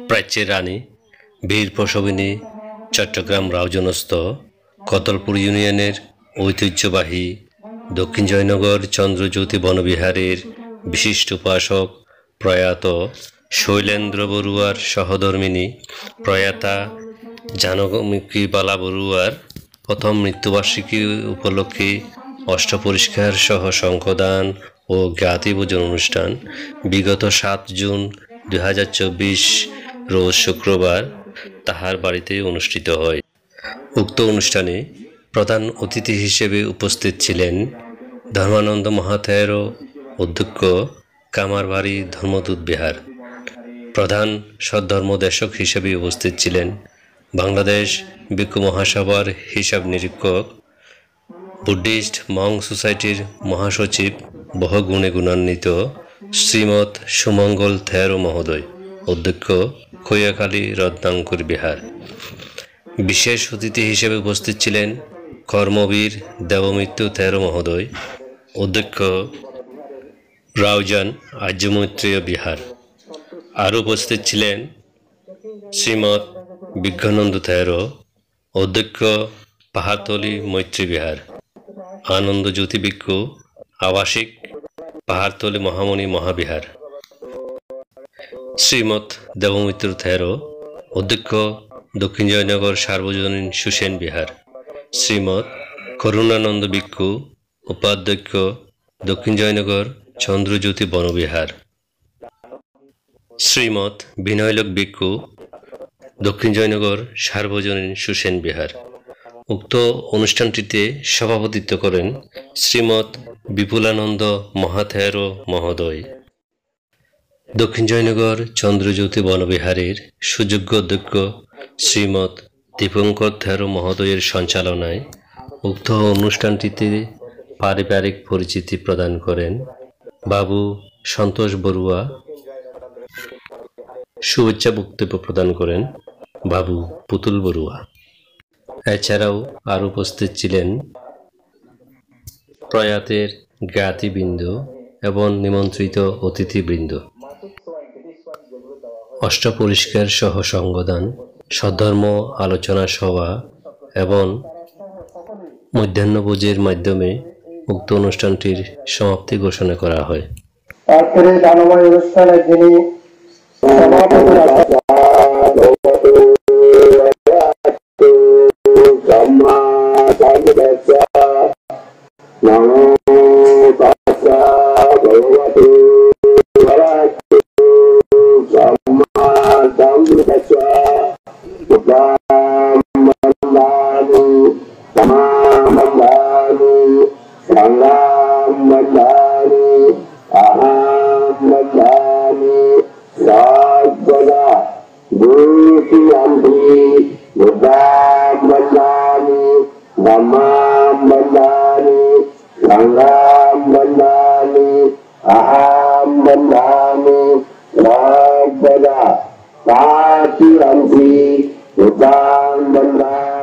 প্রাচ্যের রানী, বীর প্রসবিনী, চট্টগ্রাম রাউজানস্থ কতলপুর ইউনিয়নের ঐতিহ্যবাহী দক্ষিণ জয়নগর চন্দ্রজ্যোতি বনবিহারের বিশিষ্ট উপাসক প্রয়াত শৈলেন্দ্র বড়ুয়ার সহধর্মিণী প্রয়াতা জানকীবালা বড়ুয়ার প্রথম মৃত্যুবার্ষিকী উপলক্ষে অষ্টপরিষ্কার সহ শঙ্খদান ও জ্ঞাতিপূজন অনুষ্ঠান বিগত 7 জুন 2024 রোজ শুক্রবার তাহার বাড়িতে অনুষ্ঠিত হয়। উক্ত অনুষ্ঠানে প্রধান অতিথি হিসেবে উপস্থিত ছিলেন ধর্মানন্দ মহাথেরো অধ্যক্ষ, কামারবাড়ি ধর্মদূত বিহার। প্রধান সদ্ধর্মদেশক হিসেবে উপস্থিত ছিলেন বাংলাদেশ ভিক্ষু মহাসভার হিসাব নিরীক্ষক, বুদ্ধিস্ট মং সোসাইটির মহাসচিব বহুগুণে গুণান্বিত শ্রীমৎ সুমঙ্গল থেরো মহোদয়, অধ্যক্ষ, খৈয়াখালী রত্নাঙ্কুর বিহার। বিশেষ অতিথি হিসেবে উপস্থিত ছিলেন কর্মবীর দেবমিত্র থেরো মহোদয়, অধ্যক্ষ, রাউজান আর্যমৈত্রেয় বিহার। আরও উপস্থিত ছিলেন শ্রীমৎ বিজ্ঞানন্দ থেরো, অধ্যক্ষ, পাহাড়তলী মৈত্রী বিহার, আনন্দ জ্যোতি ভিক্ষু, আবাসিক, পাহাড়তলী মহামণি মহাবিহার, শ্রীমৎ দেবমিত্র থেরো, অধ্যক্ষ, দক্ষিণ জয়নগর সার্বজনীন সুসেন বিহার, শ্রীমৎ করুণানন্দ ভিক্ষু, উপাধ্যক্ষ, দক্ষিণ জয়নগর চন্দ্রজ্যোতি বনবিহার, শ্রীমৎ বিনয়লোক ভিক্ষু, দক্ষিণ জয়নগর সার্বজনীন সুসেন বিহার। উক্ত অনুষ্ঠানটিতে সভাপতিত্ব করেন শ্রীমৎ বিপুলানন্দ মহাথেরো মহোদয়। দক্ষিণ জয়নগর চন্দ্রজ্যোতি বনবিহারের সুযোগ্য অধ্যক্ষ শ্রীমৎ দীপঙ্কর থেরো মহোদয়ের সঞ্চালনায় উক্ত অনুষ্ঠানটিতে পারিবারিক পরিচিতি প্রদান করেন বাবু সন্তোষ বড়ুয়া। শুভেচ্ছা বক্তব্য প্রদান করেন বাবু পুতুল বড়ুয়া। এছাড়াও আর উপস্থিত ছিলেন প্রয়াতের জ্ঞাতিবৃন্দ এবং নিমন্ত্রিত অতিথিবৃন্দ। অষ্টপরিষ্কার সহ সঙ্গদান, সদ্ধর্ম আলোচনা সভা এবং মধ্যাহ্নভোজের মাধ্যমে উক্ত অনুষ্ঠানটির সমাপ্তি ঘোষণা করা হয়। আজকের এই দানময় অনুষ্ঠানে যিনি Banda